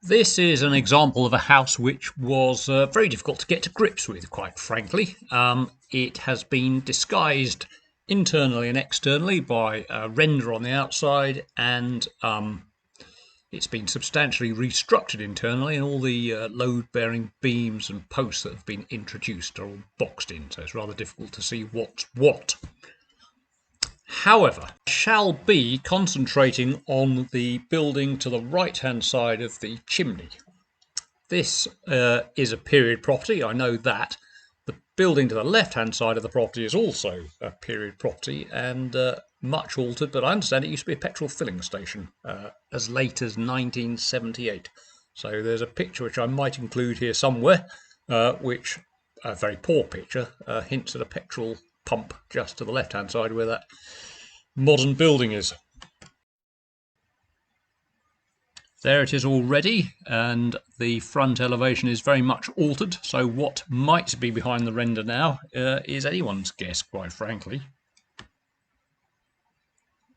This is an example of a house which was very difficult to get to grips with, quite frankly. It has been disguised internally and externally by a render on the outside, and it's been substantially restructured internally, and all the load-bearing beams and posts that have been introduced are all boxed in, so it's rather difficult to see what's what. However, I shall be concentrating on the building to the right-hand side of the chimney. This is a period property, I know that. The building to the left-hand side of the property is also a period property and much altered, but I understand it used to be a petrol filling station as late as 1978. So there's a picture which I might include here somewhere, which, a very poor picture, hints at a petrol pump just to the left-hand side where that modern building is. There it is already, and the front elevation is very much altered, so what might be behind the render now is anyone's guess, quite frankly.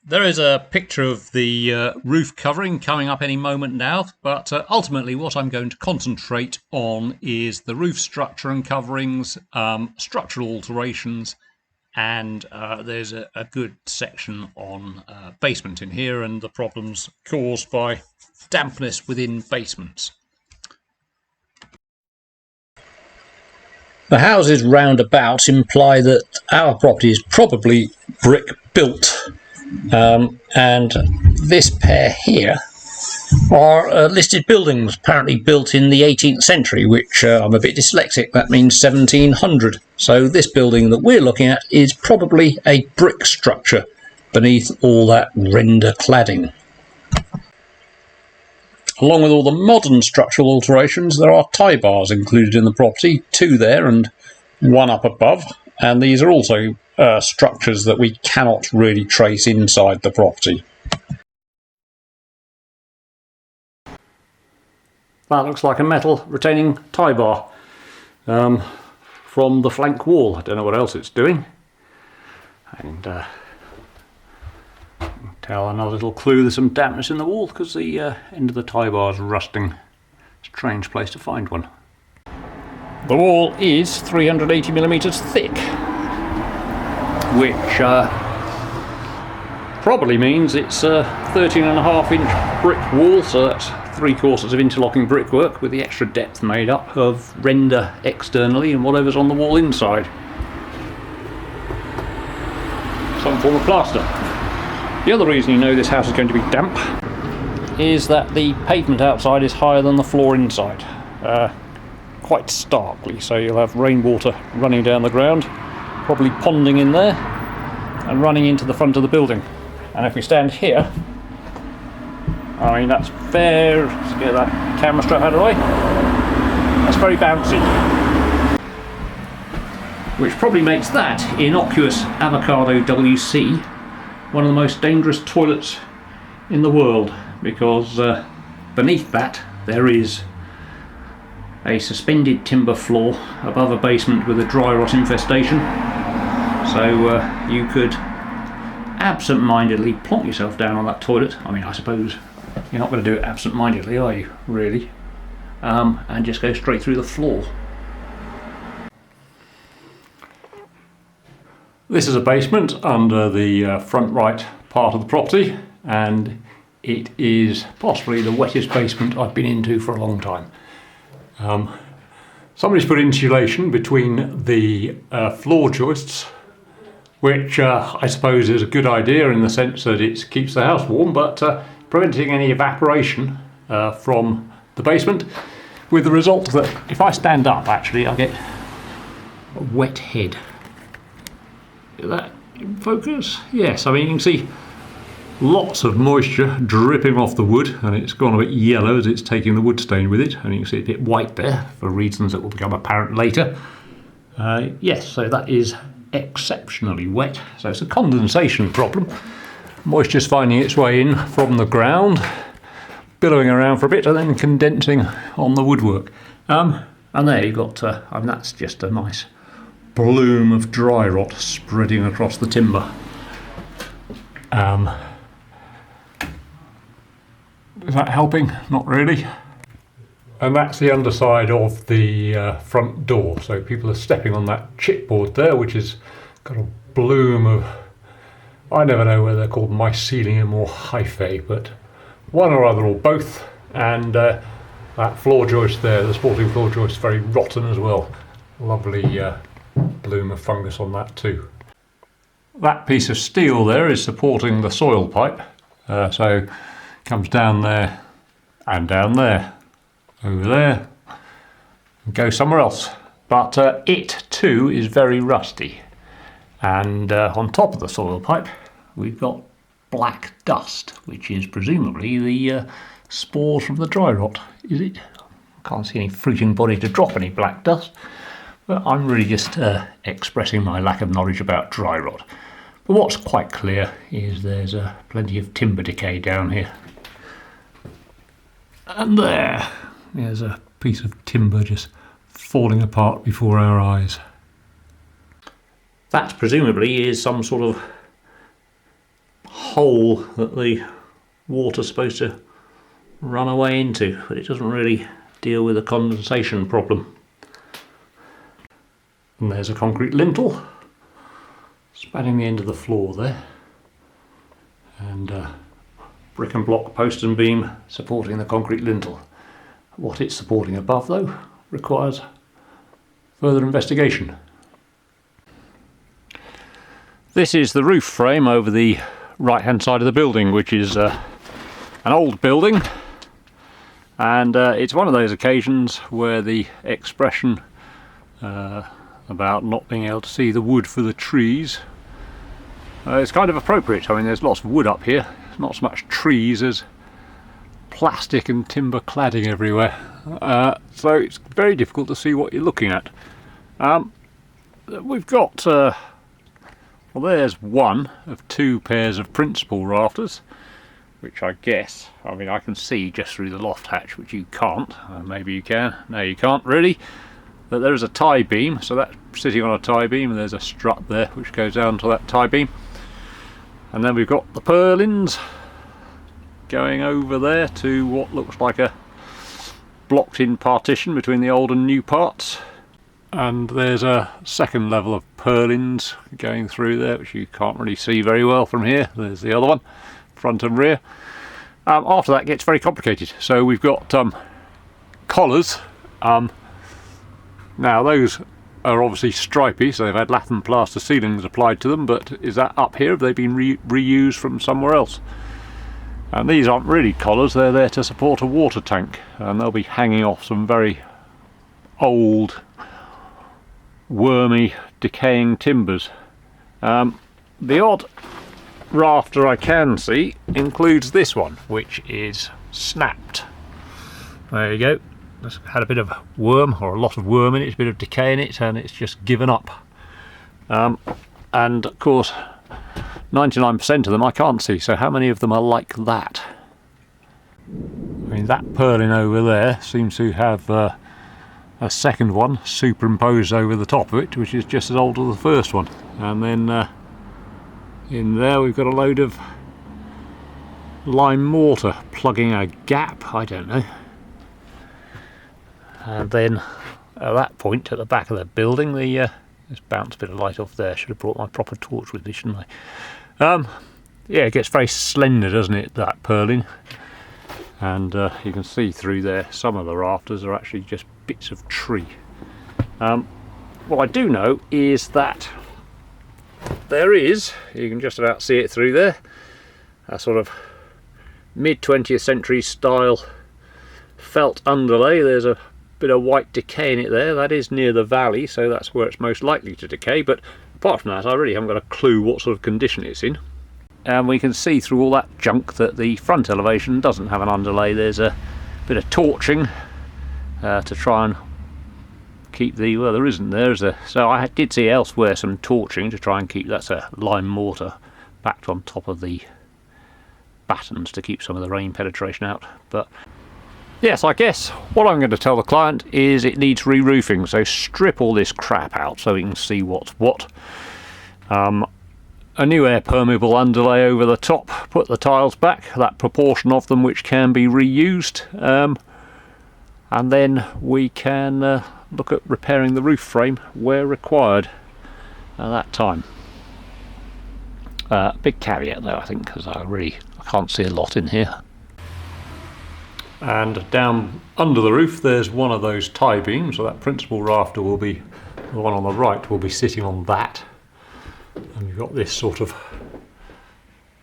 There is a picture of the roof covering coming up any moment now, but ultimately what I'm going to concentrate on is the roof structure and coverings, structural alterations, and there's a good section on basement in here and the problems caused by dampness within basements. The houses round about imply that our property is probably brick built, and this pair here are listed buildings apparently built in the 18th century, which I'm a bit dyslexic, that means 1700. So this building that we're looking at is probably a brick structure beneath all that render cladding. Along with all the modern structural alterations, there are tie bars included in the property, 2 there and 1 up above, and these are also structures that we cannot really trace inside the property. That looks like a metal retaining tie bar from the flank wall. I don't know what else it's doing. And tell another little clue, there's some dampness in the wall because the end of the tie bar is rusting. Strange place to find one. The wall is 380mm thick, which probably means it's a 13.5-inch brick wall, so that's 3/4 of interlocking brickwork with the extra depth made up of render externally and whatever's on the wall inside. Some form of plaster. The other reason you know this house is going to be damp is that the pavement outside is higher than the floor inside, quite starkly, so you'll have rainwater running down the ground, probably ponding in there and running into the front of the building. And if we stand here, I mean, that's fair. Let's get that camera strap out of the way. That's very bouncy. Which probably makes that innocuous avocado WC one of the most dangerous toilets in the world, because beneath that there is a suspended timber floor above a basement with a dry rot infestation. So you could absent-mindedly plonk yourself down on that toilet. I mean, I suppose you're not going to do it absent-mindedly, are you, really? And just go straight through the floor. This is a basement under the front right part of the property, and it is possibly the wettest basement I've been into for a long time. Somebody's put insulation between the floor joists, which I suppose is a good idea in the sense that it keeps the house warm, but preventing any evaporation from the basement, with the result that if I stand up, actually, I get a wet head. Is that in focus? Yes, I mean, you can see lots of moisture dripping off the wood, and it's gone a bit yellow as it's taking the wood stain with it, and you can see a bit white there for reasons that will become apparent later. Yes, so that is exceptionally wet, so it's a condensation problem. Moisture's finding its way in from the ground, billowing around for a bit and then condensing on the woodwork. And there you've got, I mean, that's just a nice bloom of dry rot spreading across the timber. Is that helping? Not really. And that's the underside of the front door. So people are stepping on that chipboard there, which has got a bloom of, I never know whether they're called mycelium or hyphae, but one or other or both. And that floor joist there, the sporting floor joist, is very rotten as well. Lovely bloom of fungus on that too. That piece of steel there is supporting the soil pipe. So it comes down there and down there. Over there and go somewhere else, but it too is very rusty, and on top of the soil pipe we've got black dust, which is presumably the spores from the dry rot. Is it? I can't see any fruiting body to drop any black dust, but I'm really just expressing my lack of knowledge about dry rot. But what's quite clear is there's plenty of timber decay down here, and there's a piece of timber just falling apart before our eyes. That presumably is some sort of hole that the water's supposed to run away into, but it doesn't really deal with the condensation problem. And there's a concrete lintel spanning the end of the floor there, and brick and block post and beam supporting the concrete lintel. What it's supporting above, though, requires further investigation. This is the roof frame over the right-hand side of the building, which is an old building, and it's one of those occasions where the expression about not being able to see the wood for the trees is kind of appropriate. I mean, there's lots of wood up here, not so much trees as plastic and timber cladding everywhere, so it's very difficult to see what you're looking at. We've got well, there's one of two pairs of principal rafters, which I guess, I mean, I can see just through the loft hatch, which you can't. Maybe you can. No, you can't really. But there is a tie beam, so that's sitting on a tie beam, and there's a strut there which goes down to that tie beam. And then we've got the purlins going over there to what looks like a blocked in partition between the old and new parts, and there's a second level of purlins going through there, which you can't really see very well from here. There's the other one, front and rear. After that, it gets very complicated. So we've got collars. Now those are obviously stripy, so they've had lath and plaster ceilings applied to them, but is that up here? Have they been reused from somewhere else? And these aren't really collars, they're there to support a water tank, and they'll be hanging off some very old, wormy, decaying timbers. The odd rafter I can see includes this one, which is snapped. There you go. It's had a bit of worm, or a lot of worm in it, a bit of decay in it, and it's just given up. And of course, 99% of them I can't see, so how many of them are like that? I mean, that purlin over there seems to have a second one superimposed over the top of it, which is just as old as the first one. And then in there we've got a load of lime mortar plugging a gap, I don't know. And then at that point at the back of the building, just bounced a bit of light off there. Should have brought my proper torch with me, shouldn't I? Yeah, it gets very slender, doesn't it, that purlin? And you can see through there some of the rafters are actually just bits of tree. What I do know is that there is, you can just about see it through there, a sort of mid-20th century style felt underlay. There's a bit of white decay in it there. That is near the valley, so that's where it's most likely to decay, but apart from that I really haven't got a clue what sort of condition it's in. And we can see through all that junk that the front elevation doesn't have an underlay. There's a bit of torching to try and keep the, well, there isn't, so I did see elsewhere some torching to try and keep, that's a lime mortar backed on top of the battens to keep some of the rain penetration out. But yes, I guess what I'm going to tell the client is it needs re-roofing, so strip all this crap out so we can see what's what. A new air permeable underlay over the top, put the tiles back, that proportion of them which can be reused, and then we can look at repairing the roof frame where required at that time. Big caveat though, I think, because I can't see a lot in here. And down under the roof there's one of those tie beams, so that principal rafter will be, the one on the right will be sitting on that. And you've got this sort of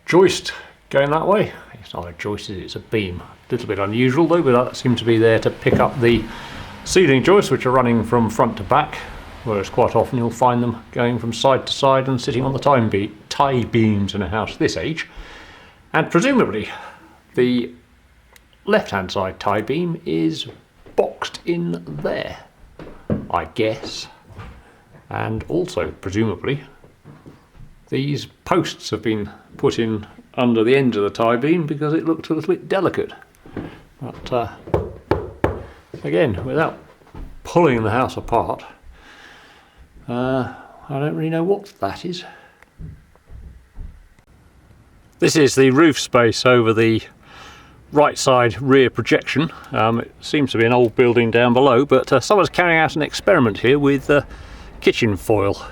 joist going that way. It's not a joist, it's a beam. A little bit unusual though, but that seems to be there to pick up the ceiling joists, which are running from front to back, whereas quite often you'll find them going from side to side and sitting on the tie beams in a house this age. And presumably the left-hand side tie beam is boxed in there, I guess. And also, presumably, these posts have been put in under the end of the tie beam because it looked a little bit delicate. But again, without pulling the house apart, I don't really know what that is. This is the roof space over the right side rear projection. It seems to be an old building down below, but someone's carrying out an experiment here with kitchen foil.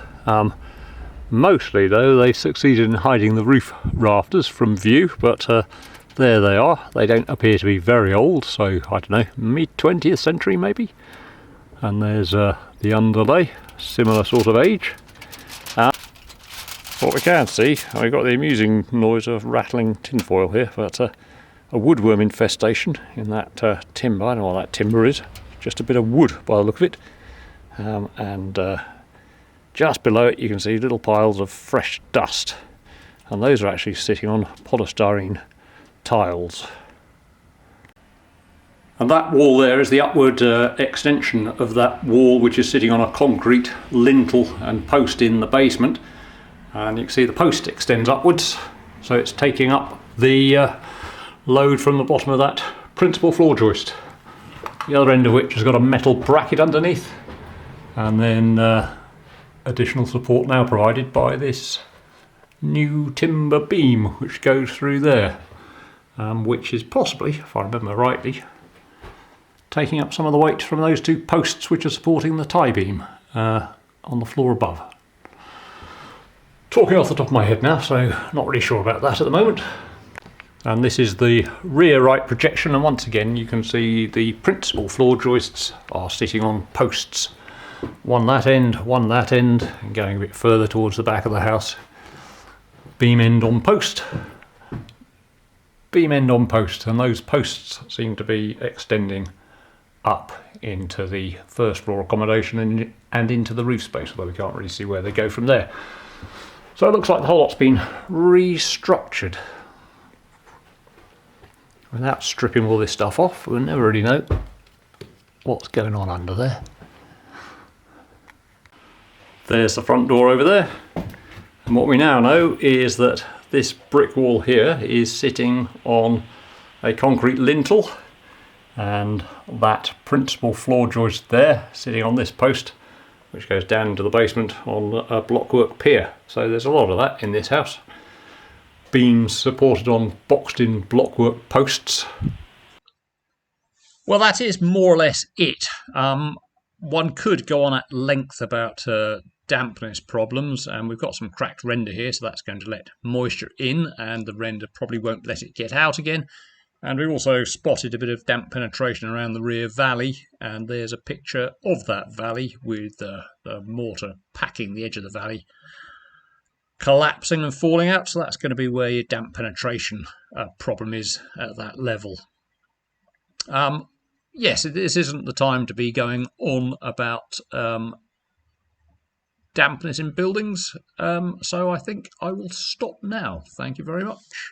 Mostly though they've succeeded in hiding the roof rafters from view, but there they are. They don't appear to be very old, so I don't know, mid-20th century maybe. And there's the underlay, similar sort of age. What we can see, we've got the amusing noise of rattling tinfoil here, but a woodworm infestation in that timber. I don't know what that timber is, just a bit of wood by the look of it. And just below it you can see little piles of fresh dust, and those are actually sitting on polystyrene tiles. And that wall there is the upward extension of that wall, which is sitting on a concrete lintel and post in the basement. And you can see the post extends upwards, so it's taking up the load from the bottom of that principal floor joist, the other end of which has got a metal bracket underneath, and then additional support now provided by this new timber beam which goes through there, which is possibly, if I remember rightly, taking up some of the weight from those two posts which are supporting the tie beam on the floor above. Talking off the top of my head now, so not really sure about that at the moment. And this is the rear right projection, and once again you can see the principal floor joists are sitting on posts. One that end, and going a bit further towards the back of the house. Beam end on post. Beam end on post, and those posts seem to be extending up into the first floor accommodation and into the roof space, although we can't really see where they go from there. So it looks like the whole lot's been restructured. Without stripping all this stuff off, we'll never really know what's going on under there. There's the front door over there. And what we now know is that this brick wall here is sitting on a concrete lintel, and that principal floor joist there sitting on this post, which goes down into the basement on a blockwork pier. So there's a lot of that in this house. Beams supported on boxed in blockwork posts. Well, that is more or less it. One could go on at length about dampness problems, and we've got some cracked render here, so that's going to let moisture in, and the render probably won't let it get out again. And we've also spotted a bit of damp penetration around the rear valley, and there's a picture of that valley with the mortar packing the edge of the valley, collapsing and falling out. So that's going to be where your damp penetration problem is at that level. Yes, this isn't the time to be going on about dampness in buildings, so I think I will stop now. Thank you very much.